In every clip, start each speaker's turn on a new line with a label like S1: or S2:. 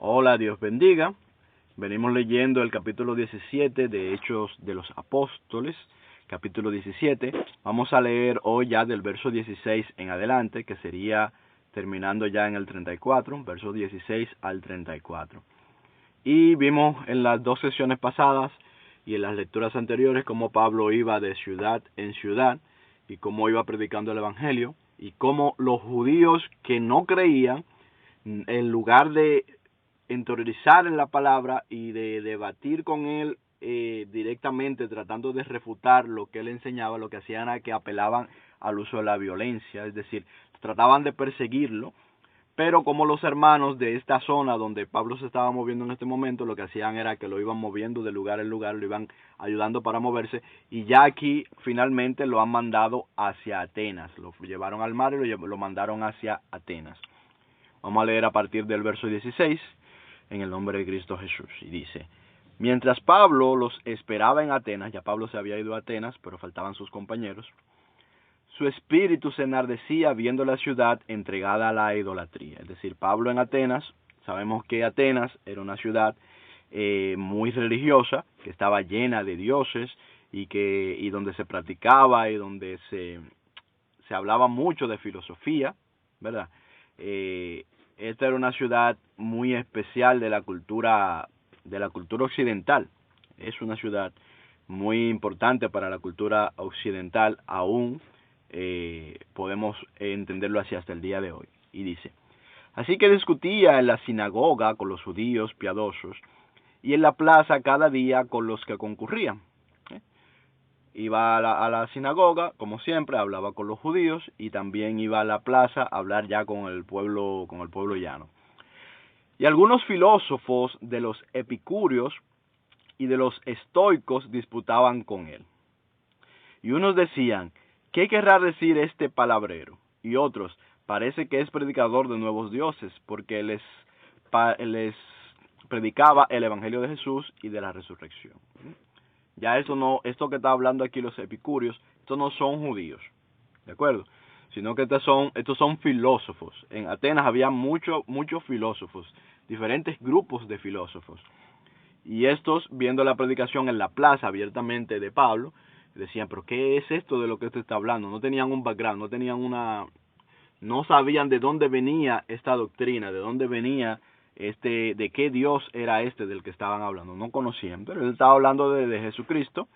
S1: Hola, Dios bendiga. Venimos leyendo el capítulo 17 de Hechos de los Apóstoles, capítulo 17. Vamos a leer hoy ya del verso 16 en adelante, que sería terminando ya en el 34, verso 16 al 34. Y vimos en las dos sesiones pasadas y en las lecturas anteriores cómo Pablo iba de ciudad en ciudad y cómo iba predicando el Evangelio y cómo los judíos que no creían, en lugar de interiorizar en la palabra y de debatir con él directamente, tratando de refutar lo que él enseñaba, lo que hacían era que apelaban al uso de la violencia, es decir, trataban de perseguirlo. Pero como los hermanos de esta zona donde Pablo se estaba moviendo en este momento, lo que hacían era que lo iban moviendo de lugar en lugar, lo iban ayudando para moverse, y ya aquí finalmente lo han mandado hacia Atenas, lo llevaron al mar y lo mandaron hacia Atenas. Vamos a leer a partir del verso 16, en el nombre de Cristo Jesús, y dice: mientras Pablo los esperaba en Atenas, ya Pablo se había ido a Atenas, pero faltaban sus compañeros, su espíritu se enardecía viendo la ciudad entregada a la idolatría. Es decir, Pablo en Atenas, sabemos que Atenas era una ciudad muy religiosa, que estaba llena de dioses y donde se practicaba y donde se hablaba mucho de filosofía, ¿verdad? Esta era una ciudad muy especial de la cultura occidental. Es una ciudad muy importante para la cultura occidental, aún podemos entenderlo así hasta el día de hoy. Y dice: así que discutía en la sinagoga con los judíos piadosos y en la plaza cada día con los que concurrían. Iba a la sinagoga, como siempre, hablaba con los judíos, y también iba a la plaza a hablar ya con el pueblo llano. Y algunos filósofos de los epicúreos y de los estoicos disputaban con él. Y unos decían: ¿qué querrá decir este palabrero? Y otros: parece que es predicador de nuevos dioses, porque les predicaba el evangelio de Jesús y de la resurrección. Ya esto que está hablando aquí los epicúreos, estos no son judíos, ¿de acuerdo? Sino que estos son filósofos. En Atenas había muchos filósofos, diferentes grupos de filósofos. Y estos, viendo la predicación en la plaza abiertamente de Pablo, decían: pero ¿qué es esto de lo que usted está hablando? No tenían un background, no sabían de dónde venía esta doctrina, de dónde venía de qué Dios era del que estaban hablando. No conocían, pero él estaba hablando de Jesucristo,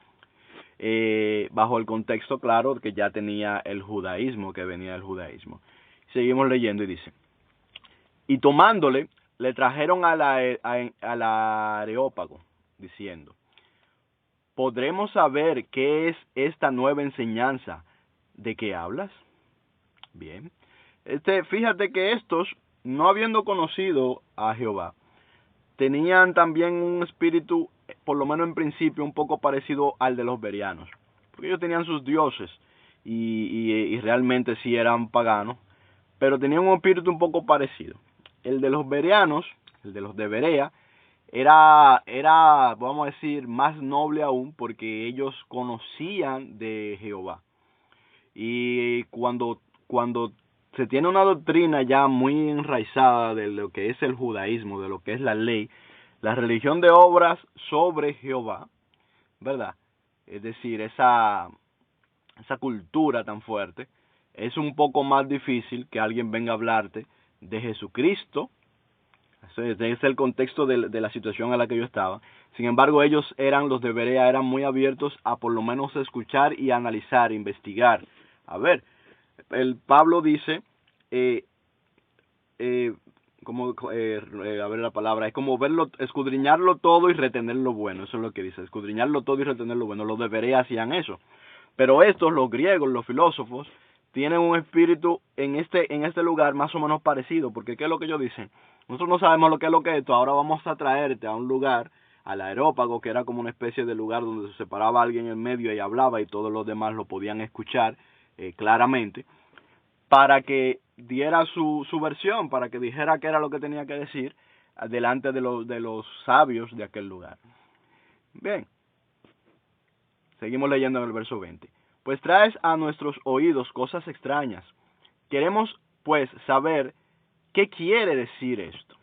S1: bajo el contexto claro que ya tenía el judaísmo, que venía del judaísmo. Seguimos leyendo y dice: y tomándole, le trajeron al Areópago, diciendo: ¿podremos saber qué es esta nueva enseñanza de que hablas? Bien. Fíjate que estos, no habiendo conocido a Jehová, tenían también un espíritu, por lo menos en principio, un poco parecido al de los bereanos, porque ellos tenían sus dioses y realmente sí eran paganos, pero tenían un espíritu un poco parecido. El de los bereanos, el de los de Berea, era, vamos a decir, más noble aún, porque ellos conocían de Jehová. Y cuando se tiene una doctrina ya muy enraizada de lo que es el judaísmo, de lo que es la ley, la religión de obras sobre Jehová, ¿verdad? Es decir, esa cultura tan fuerte, es un poco más difícil que alguien venga a hablarte de Jesucristo. Ese es el contexto de la situación en la que yo estaba. Sin embargo, los de Berea, eran muy abiertos a por lo menos escuchar y analizar, investigar. A ver, el Pablo dice, a ver la palabra, es como escudriñarlo todo y retener lo bueno. Eso es lo que dice, escudriñarlo todo y retener lo bueno. Los de Berea hacían eso. Pero los griegos, los filósofos, tienen un espíritu en este lugar más o menos parecido, porque ¿qué es lo que ellos dicen? Nosotros no sabemos lo que es esto, ahora vamos a traerte a un lugar, al Areópago, que era como una especie de lugar donde se separaba alguien en medio y hablaba y todos los demás lo podían escuchar claramente, para que diera su versión, para que dijera qué era lo que tenía que decir delante de los sabios de aquel lugar. Bien, seguimos leyendo en el verso 20. Pues traes a nuestros oídos cosas extrañas. Queremos, pues, saber qué quiere decir esto.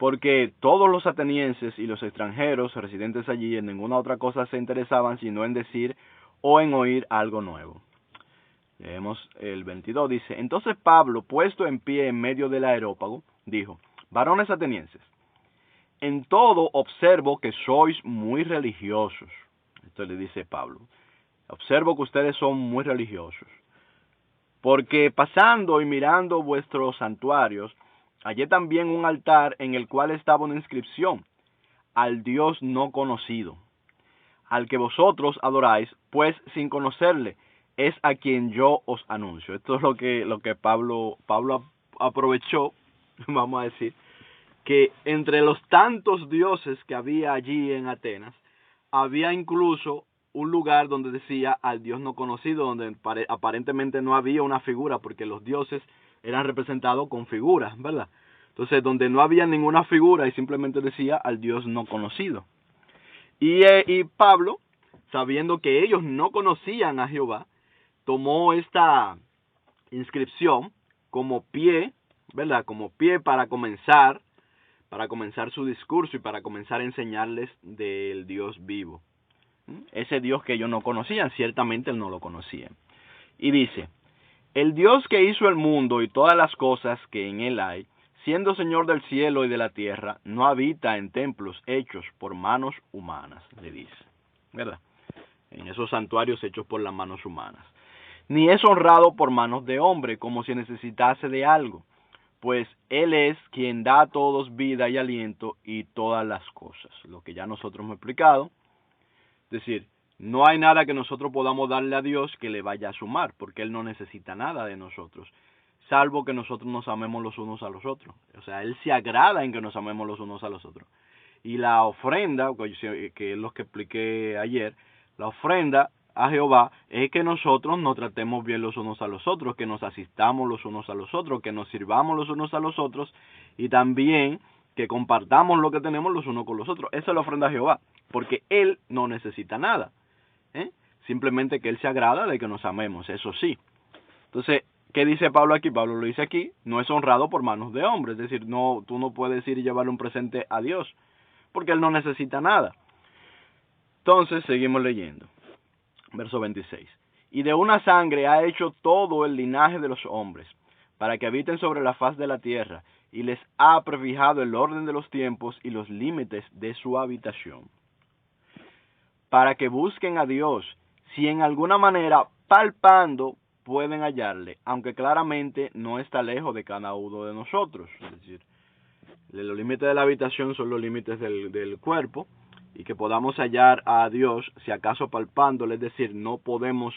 S1: porque todos los atenienses y los extranjeros residentes allí en ninguna otra cosa se interesaban sino en decir o en oír algo nuevo. Leemos el 22, dice: entonces Pablo, puesto en pie en medio del areópago, dijo: varones atenienses, en todo observo que sois muy religiosos. Esto le dice Pablo. Observo que ustedes son muy religiosos. Porque pasando y mirando vuestros santuarios, hallé también un altar en el cual estaba una inscripción: al Dios no conocido, al que vosotros adoráis, pues sin conocerle, es a quien yo os anuncio. Esto es lo que Pablo aprovechó, vamos a decir, que entre los tantos dioses que había allí en Atenas, había incluso un lugar donde decía al Dios no conocido, donde aparentemente no había una figura, porque los dioses eran representados con figuras, ¿verdad? Entonces, donde no había ninguna figura y simplemente decía al Dios no conocido. Y Pablo, sabiendo que ellos no conocían a Jehová, tomó esta inscripción como pie, ¿verdad? Como pie para comenzar su discurso y para comenzar a enseñarles del Dios vivo. Ese Dios que ellos no conocían, ciertamente él no lo conocía. Y dice: el Dios que hizo el mundo y todas las cosas que en él hay, siendo Señor del cielo y de la tierra, no habita en templos hechos por manos humanas, le dice, ¿verdad? En esos santuarios hechos por las manos humanas. Ni es honrado por manos de hombre, como si necesitase de algo, pues Él es quien da a todos vida y aliento y todas las cosas. Lo que ya nosotros hemos explicado. Es decir, no hay nada que nosotros podamos darle a Dios que le vaya a sumar, porque Él no necesita nada de nosotros, salvo que nosotros nos amemos los unos a los otros. O sea, Él se agrada en que nos amemos los unos a los otros. Y la ofrenda, que es lo que expliqué ayer, la ofrenda a Jehová es que nosotros nos tratemos bien los unos a los otros, que nos asistamos los unos a los otros, que nos sirvamos los unos a los otros y también que compartamos lo que tenemos los unos con los otros. Esa es la ofrenda a Jehová, porque Él no necesita nada, simplemente que Él se agrada de que nos amemos, eso sí. Entonces, ¿qué dice Pablo aquí? Pablo lo dice aquí: no es honrado por manos de hombres, es decir, no, tú no puedes ir y llevarle un presente a Dios, porque Él no necesita nada. Entonces, seguimos leyendo. Verso 26. Y de una sangre ha hecho todo el linaje de los hombres, para que habiten sobre la faz de la tierra, y les ha prefijado el orden de los tiempos y los límites de su habitación, para que busquen a Dios, si en alguna manera, palpando, pueden hallarle, aunque claramente no está lejos de cada uno de nosotros. Es decir, los límites de la habitación son los límites del cuerpo, y que podamos hallar a Dios, si acaso palpándole, es decir, no podemos,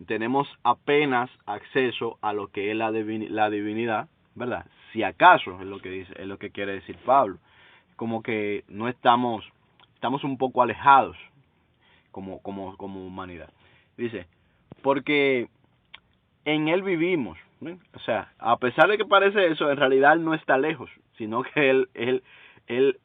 S1: tenemos apenas acceso a lo que es la divinidad, ¿verdad? Si acaso, es lo que dice, es lo que quiere decir Pablo, como que no estamos un poco alejados como humanidad. Dice, porque en Él vivimos, ¿sí? O sea, a pesar de que parece eso, en realidad Él no está lejos, sino que Él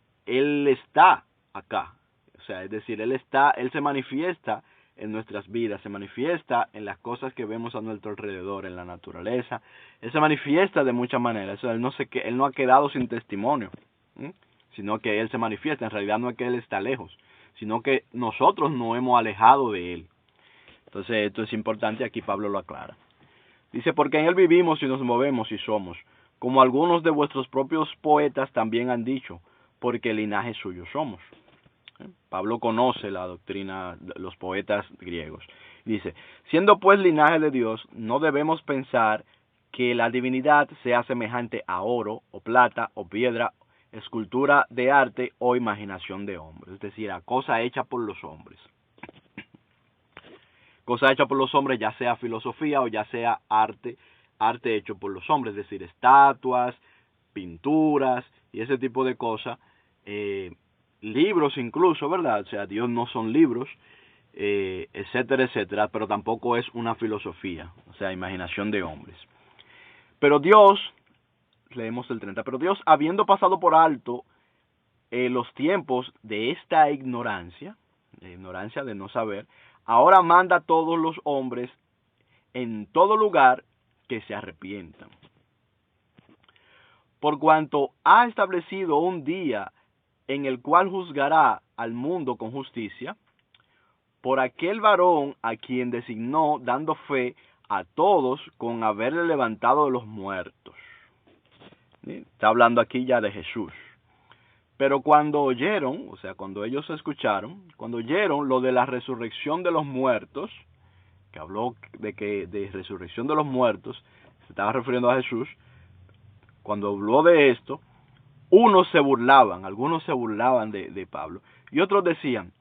S1: está acá. O sea, es decir, Él se manifiesta en nuestras vidas, se manifiesta en las cosas que vemos a nuestro alrededor, en la naturaleza. Él se manifiesta de muchas maneras. O sea, Él no ha quedado sin testimonio, ¿sí? Sino que Él se manifiesta. En realidad no es que Él está lejos, sino que nosotros nos hemos alejado de Él. Entonces, esto es importante, aquí Pablo lo aclara. Dice, porque en Él vivimos y nos movemos y somos, como algunos de vuestros propios poetas también han dicho, porque linaje suyo somos. Pablo conoce la doctrina de los poetas griegos. Dice, siendo pues linaje de Dios, no debemos pensar que la divinidad sea semejante a oro, o plata, o piedra, escultura de arte o imaginación de hombres. Es decir, a cosa hecha por los hombres. Cosa hecha por los hombres, ya sea filosofía o ya sea arte hecho por los hombres, es decir, estatuas, pinturas y ese tipo de cosas, libros incluso, ¿verdad? O sea, Dios no son libros, etcétera, etcétera, pero tampoco es una filosofía, o sea, imaginación de hombres. Pero Dios, leemos el 30, pero Dios, habiendo pasado por alto los tiempos de esta ignorancia de no saber, ahora manda a todos los hombres en todo lugar que se arrepientan. por cuanto ha establecido un día en el cual juzgará al mundo con justicia, por aquel varón a quien designó, dando fe a todos con haberle levantado de los muertos. ¿Sí? Está hablando aquí ya de Jesús. Pero cuando oyeron, o sea, cuando ellos escucharon, cuando oyeron lo de la resurrección de los muertos, que habló de resurrección de los muertos, se estaba refiriendo a Jesús, cuando habló de esto, algunos se burlaban de Pablo, y otros decían,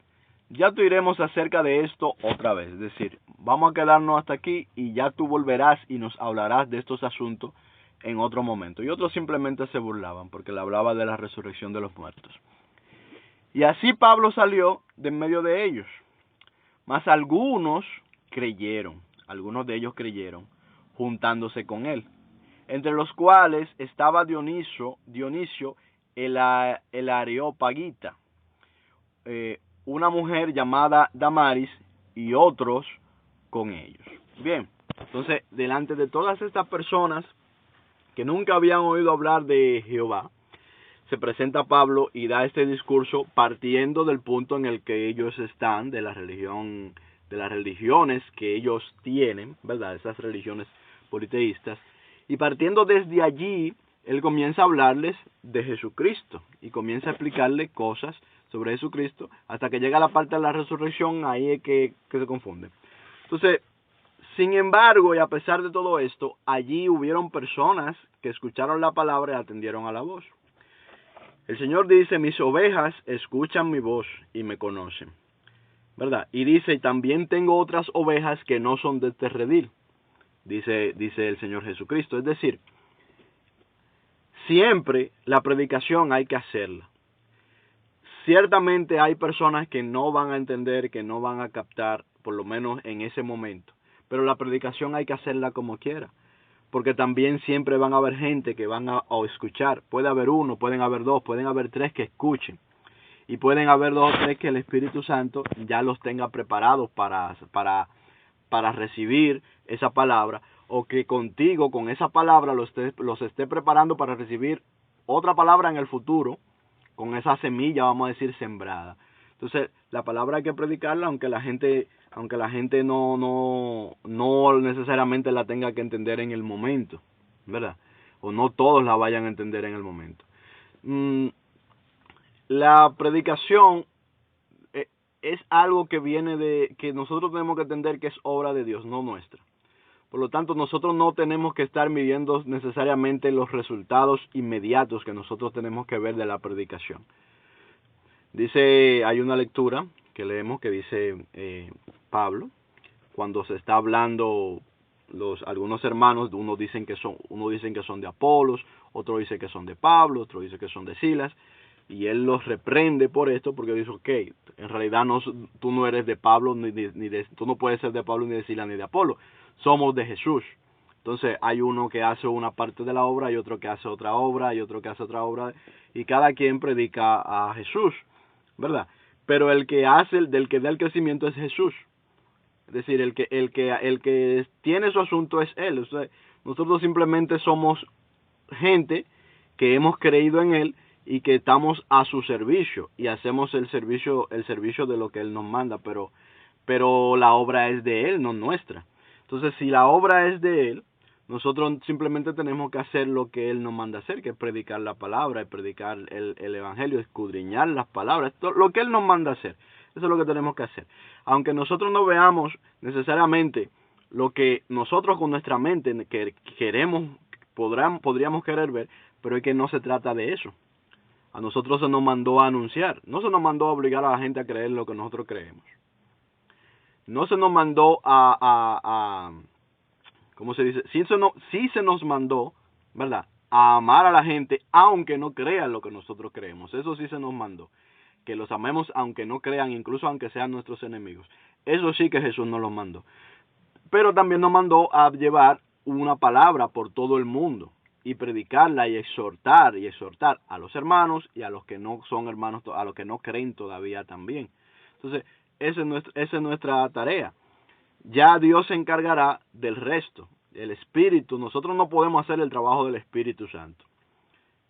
S1: ya tú iremos acerca de esto otra vez, es decir, vamos a quedarnos hasta aquí y ya tú volverás y nos hablarás de estos asuntos en otro momento. Y otros simplemente se burlaban porque le hablaba de la resurrección de los muertos. Y así Pablo salió de en medio de ellos. Mas algunos de ellos creyeron, juntándose con él, entre los cuales estaba Dionisio el Areopagita, una mujer llamada Damaris y otros con ellos. Bien, entonces delante de todas estas personas que nunca habían oído hablar de Jehová, se presenta Pablo y da este discurso partiendo del punto en el que ellos están, de las religiones que ellos tienen, ¿verdad? Esas religiones politeístas, y partiendo desde allí, él comienza a hablarles de Jesucristo y comienza a explicarles cosas sobre Jesucristo hasta que llega la parte de la resurrección, ahí es que se confunde. Entonces, sin embargo, y a pesar de todo esto, allí hubieron personas que escucharon la palabra y atendieron a la voz. El Señor dice, mis ovejas escuchan mi voz y me conocen, ¿verdad? Y dice, también tengo otras ovejas que no son de este redil, dice el Señor Jesucristo. Es decir, siempre la predicación hay que hacerla. Ciertamente hay personas que no van a entender, que no van a captar, por lo menos en ese momento. Pero la predicación hay que hacerla como quiera, porque también siempre van a haber gente que van a escuchar. Puede haber uno, pueden haber dos, pueden haber tres que escuchen, y pueden haber dos o tres que el Espíritu Santo ya los tenga preparados para recibir esa palabra, o que contigo, con esa palabra, los esté preparando para recibir otra palabra en el futuro, con esa semilla, vamos a decir, sembrada. Entonces, la palabra hay que predicarla, aunque la gente no necesariamente la tenga que entender en el momento, ¿verdad? O no todos la vayan a entender en el momento. La predicación es algo que viene que nosotros tenemos que entender que es obra de Dios, no nuestra. Por lo tanto, nosotros no tenemos que estar midiendo necesariamente los resultados inmediatos que nosotros tenemos que ver de la predicación. Hay una lectura que leemos que dice Pablo, cuando se está hablando algunos hermanos, unos dicen que son de Apolos, otros dicen que son de Pablo, otros dicen que son de Silas, y él los reprende por esto, porque dice, ok, en realidad tú no eres de Pablo, tú no puedes ser de Pablo, ni de Silas, ni de Apolo, somos de Jesús. Entonces hay uno que hace una parte de la obra, y otro que hace otra obra, y otro que hace otra obra, y cada quien predica a Jesús, ¿verdad? Pero del que da el crecimiento es Jesús. Es decir, el que tiene su asunto es Él. O sea, nosotros simplemente somos gente que hemos creído en Él y que estamos a su servicio y hacemos el servicio de lo que Él nos manda, pero la obra es de Él, no nuestra. Entonces, si la obra es de Él, nosotros simplemente tenemos que hacer lo que Él nos manda hacer, que es predicar la palabra, y predicar el evangelio, escudriñar las palabras, lo que Él nos manda hacer. Eso es lo que tenemos que hacer. Aunque nosotros no veamos necesariamente lo que nosotros con nuestra mente podríamos querer ver, pero es que no se trata de eso. A nosotros se nos mandó a anunciar, no se nos mandó a obligar a la gente a creer lo que nosotros creemos. No se nos mandó ¿cómo se dice? Sí se nos mandó, ¿verdad?, a amar a la gente aunque no crean lo que nosotros creemos. Eso sí se nos mandó, que los amemos aunque no crean, incluso aunque sean nuestros enemigos. Eso sí que Jesús nos lo mandó. Pero también nos mandó a llevar una palabra por todo el mundo y predicarla y exhortar a los hermanos y a los que no son hermanos, a los que no creen todavía también. Entonces, esa es nuestra tarea. Ya Dios se encargará del resto, el Espíritu. Nosotros no podemos hacer el trabajo del Espíritu Santo.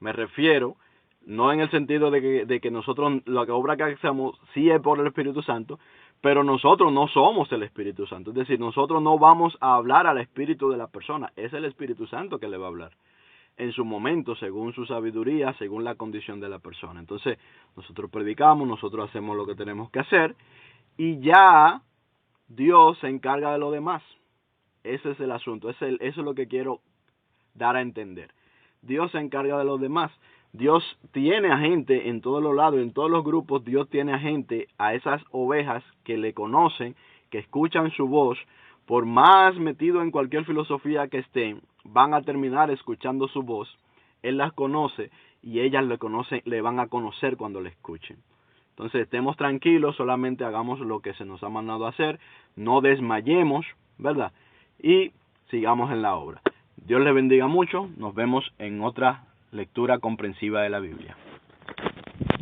S1: Me refiero, no en el sentido de que nosotros, la obra que hacemos sí es por el Espíritu Santo, pero nosotros no somos el Espíritu Santo. Es decir, nosotros no vamos a hablar al Espíritu de la persona, es el Espíritu Santo que le va a hablar en su momento, según su sabiduría, según la condición de la persona. Entonces, nosotros predicamos, nosotros hacemos lo que tenemos que hacer, y ya Dios se encarga de lo demás. Ese es el asunto, eso es lo que quiero dar a entender. Dios se encarga de los demás. Dios tiene a gente en todos los lados, en todos los grupos. Dios tiene a gente, a esas ovejas que le conocen, que escuchan su voz. Por más metido en cualquier filosofía que estén, van a terminar escuchando su voz. Él las conoce y ellas le van a conocer cuando le escuchen. Entonces estemos tranquilos, solamente hagamos lo que se nos ha mandado a hacer, no desmayemos, ¿verdad? Y sigamos en la obra. Dios les bendiga mucho, nos vemos en otra lectura comprensiva de la Biblia.